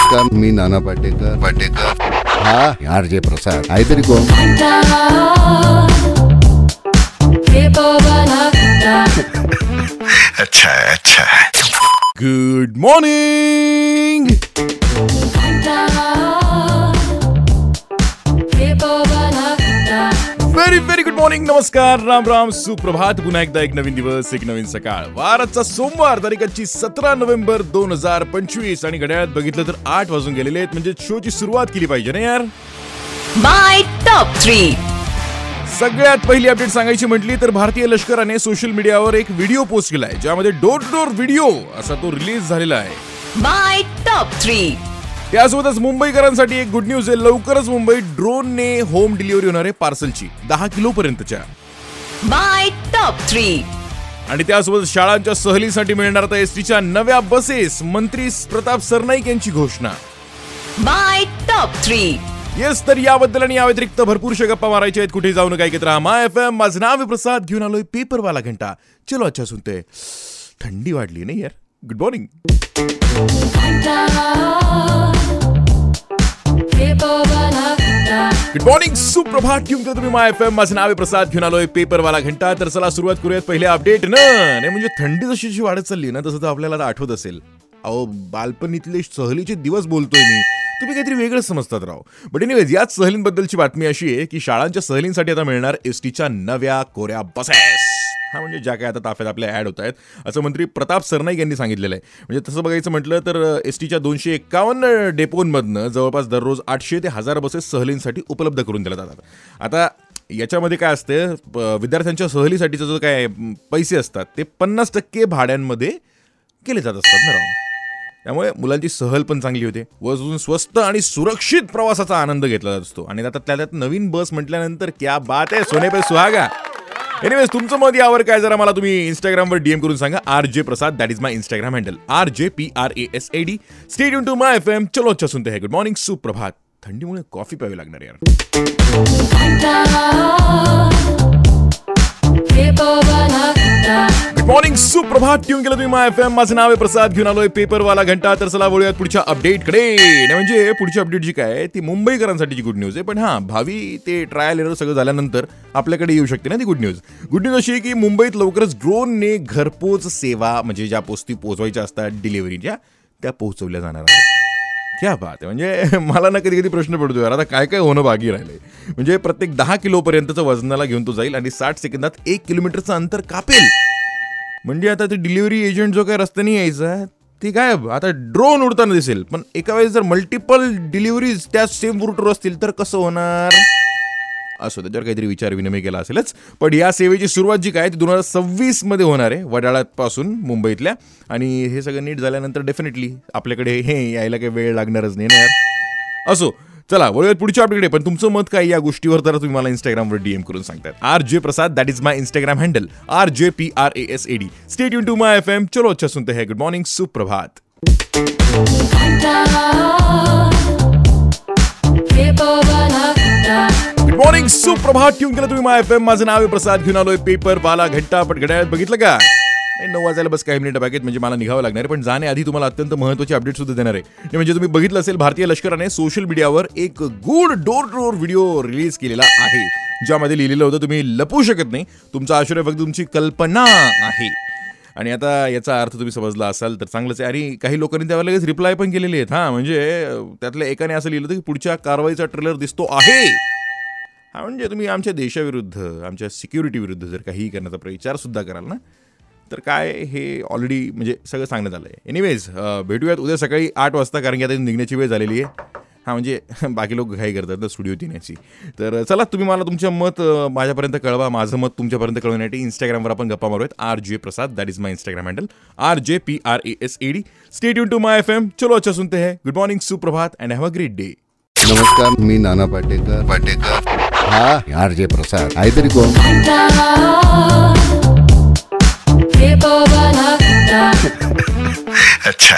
नमस्कार, मी नाना पाटेकर. हा आर.जे. प्रसाद. काहीतरी कोण अच्छा. Good morning. Very good morning. नमस्कार, राम राम, सुप्रभात. पुन्हा एकदा एक नवीन दिवस, एक नवीन सकाळ. वाराचा सोमवार, तारीखाची 17 नोव्हेंबर 2025 आणि घड्याळात बघितलं तर 8 वाजून गेलेले आहेत. म्हणजे शोची सुरुवात केली पाहिजे ना यार. माय टॉप 3. सगळ्यात पहिली अपडेट सांगायची म्हटली तर भारतीय लष्कराने सोशल मीडियावर एक व्हिडिओ पोस्ट केलाय, ज्यामध्ये डोर टू डोर व्हिडिओ असा तो रिलीज झालेला आहे. माय टॉप 3. त्यासोबतच मुंबईकरांसाठी एक गुड न्यूज आहे. लवकरच मुंबईत ड्रोनने होम डिलिव्हरी होणार आहे पार्सलची, 10 किलो पर्यंतच्या. माय टॉप 3. आणि त्यासोबत शाळांच्या सहलीसाठी मिळणार आता एसटीच्या नव्या बसेस. मंत्री प्रताप सरनाईक यांची घोषणा. माय टॉप 3. येस, तर याबद्दल आणि या व्यतिरिक्त भरपूरशा गप्पा मारायच्या आहेत. कुठे जाऊ नका, ऐकत राहा माय FM. माझं नाव आहे प्रसाद. घेऊन आलोय पेपरवाला घंटा. चलो अच्छा सुनते. थंडी वाढली नाही यार. Good morning. गुड मॉर्निंग, सुप्रभात. घेऊन तुम्ही माय FM. माझं नाव आहे प्रसाद. घेऊन आलोय पेपरवाला घंटा. तर चला सुरुवात करूयात पहिल्या अपडेट न. नाही म्हणजे थंडी जशी वाढत चालली ना, तसं तर आपल्याला आठवत असेल. अहो, बालपणीतले सहलीचे दिवस बोलतोय मी. तुम्ही काहीतरी वेगळं समजतात राव. बट एनिवेज, याच सहलींबद्दलची बातमी अशी आहे की शाळांच्या सहलींसाठी आता मिळणार एसटीच्या नव्या कोऱ्या बसेस. हा म्हणजे ज्या काय आता ताफ्यात आपल्या ॲड होत आहेत, असं मंत्री प्रताप सरनाईक यांनी सांगितलेलं आहे. म्हणजे तसं बघायचं म्हटलं तर एसटीच्या 251 डेपोंमधनं जवळपास दररोज 800 ते 1000 बसेस सहलींसाठी उपलब्ध करून दिल्या जातात. आता याच्यामध्ये काय असते, विद्यार्थ्यांच्या सहलीसाठीचं जो काय पैसे असतात ते 50% भाड्यांमध्ये केले जात असतात ना राव. त्यामुळे मुलांची सहल पण चांगली होते व स्वस्त आणि सुरक्षित प्रवासाचा आनंद घेतला जात असतो. आणि आता त्यात नवीन बस म्हटल्यानंतर क्या बात आहे, सोने पे सुहागा. एनिवेज, तुमचं मत यावर काय जरा मला तुम्ही इंस्टाग्रामवर DM करून सांगा. R.J. Prasad, that is my Instagram handle. RJPRASAD. Stay tune to my FM. चलो अच्छा सुनते हैं. गुड मॉर्निंग, सुप्रभात. थंडीमुळे कॉफी प्यावी लागणार यार. गुड मॉर्निंग, सुप्रभात. ट्यून केलं तुम्ही माय FM. माझं नाव आहे प्रसाद. घेऊन आलोय पेपरवाला घंटा. तर चला वळूयात पुढच्या अपडेटकडे. म्हणजे पुढची अपडेट जी काय ती मुंबईकरांसाठीची गुड न्यूज आहे. पण हा, भावी ते ट्रायल एरर सगळं झाल्यानंतर आपल्याकडे येऊ शकते ना ती गुड न्यूज. गुड न्यूज अशी आहे की मुंबईत लवकरच ड्रोनने घरपोच सेवा, म्हणजे ज्या पोस्टी पोहोचवायच्या असतात डिलिव्हरीच्या, त्या पोहोचवल्या जाणार आहेत. क्या बात आहे. म्हणजे मला ना कधी प्रश्न पडतो यार, आता काय काय होणं बाकी राहिलंय. म्हणजे प्रत्येक 10 किलोपर्यंतचं वजनाला घेऊन तो जाईल आणि 60 सेकंदात 1 किलोमीटरचं अंतर कापेल. म्हणजे आता ते डिलिव्हरी एजंट जो काय रस्त्याने यायचा ते काय आता ड्रोन उडताना दिसेल. पण एका वेळेस जर मल्टिपल डिलिव्हरीज त्या सेम रूटवर असतील तर कसं होणार. असो, त्याच्यावर काहीतरी विचार विनिमय केला असेलच. पण या सेवेची सुरुवात जी काय ती 2026 मध्ये होणार आहे, वडाळ्यापासून मुंबईतल्या. आणि हे सगळं नीट झाल्यानंतर डेफिनेटली आपल्याकडे हे यायला काही वेळ लागणारच नाही ना यार. असो, चला वळूयात पुढच्या अपडेट. पण तुमचं मत काय या गोष्टीवर तर तुम्ही मला इंस्टाग्रामवर DM करून सांगतात. R.J. Prasad, that is my Instagram handle. RJPRASAD. Stay tune to my FM. चलो अच्छा सुनते हैं. गुड मॉर्निंग, सुप्रभात. गुड मॉर्निंग, सुप्रभात. ट्यून केलं तुम्ही माय FM. माझं नाव आहे प्रसाद. घेऊन आलोय पेपरवाला घंटा. पण घड्याळात बघितलं का 9 वाजायला बस काही मिनिटं बाकी आहेत. म्हणजे मला निघावं लागणार आहे. पण जाण्याआधी तुम्हाला अत्यंत महत्त्वाची अपडेट सुद्धा देणार आहे. म्हणजे तुम्ही बघितलं असेल, भारतीय लष्कराने सोशल मीडियावर एक good door to door video release केलेला आहे, ज्यामध्ये लिहिलेलं होतं तुम्ही लपवू शकत नाही, तुमचं आश्चर्य फक्त तुमची कल्पना आहे. आणि आता याचा अर्थ तुम्ही समजला असाल तर चांगलंच आहे. आणि काही लोकांनी त्यावर लगेच रिप्लाय पण केलेले आहेत. हां, म्हणजे त्यातल्या एकाने असं लिहिलं होतं की पुढच्या कारवाईचा ट्रेलर दिसतो आहे. हा, म्हणजे तुम्ही आमच्या देशाविरुद्ध, आमच्या सिक्युरिटी विरुद्ध जर काही करण्याचा प्रचार सुद्धा कराल ना, तर काय हे ऑलरेडी म्हणजे सगळं सांगण्यात आलं आहे. एनिवेज, भेटूयात उद्या सकाळी 8 वाजता, कारण की आता निघण्याची वेळ झालेली आहे. हां, म्हणजे बाकी लोक घाई करतात ना स्टुडिओत येण्याची. तर चला, तुम्ही मला तुमचं मत माझ्यापर्यंत कळवा. माझं मत तुमच्यापर्यंत कळवण्यासाठी इंस्टाग्रामवर आपण गप्पा मारूयात. R.J. Prasad, that is my Instagram handle. RJPRASAD. Stay tune to my FM. चलो अच्छा सुनते हैं. गुड मॉर्निंग, सुप्रभात, and have a great day. नमस्कार, मी नाना पाटेकर. हा आर.जे. प्रसाद. काहीतरी कोण अच्छा.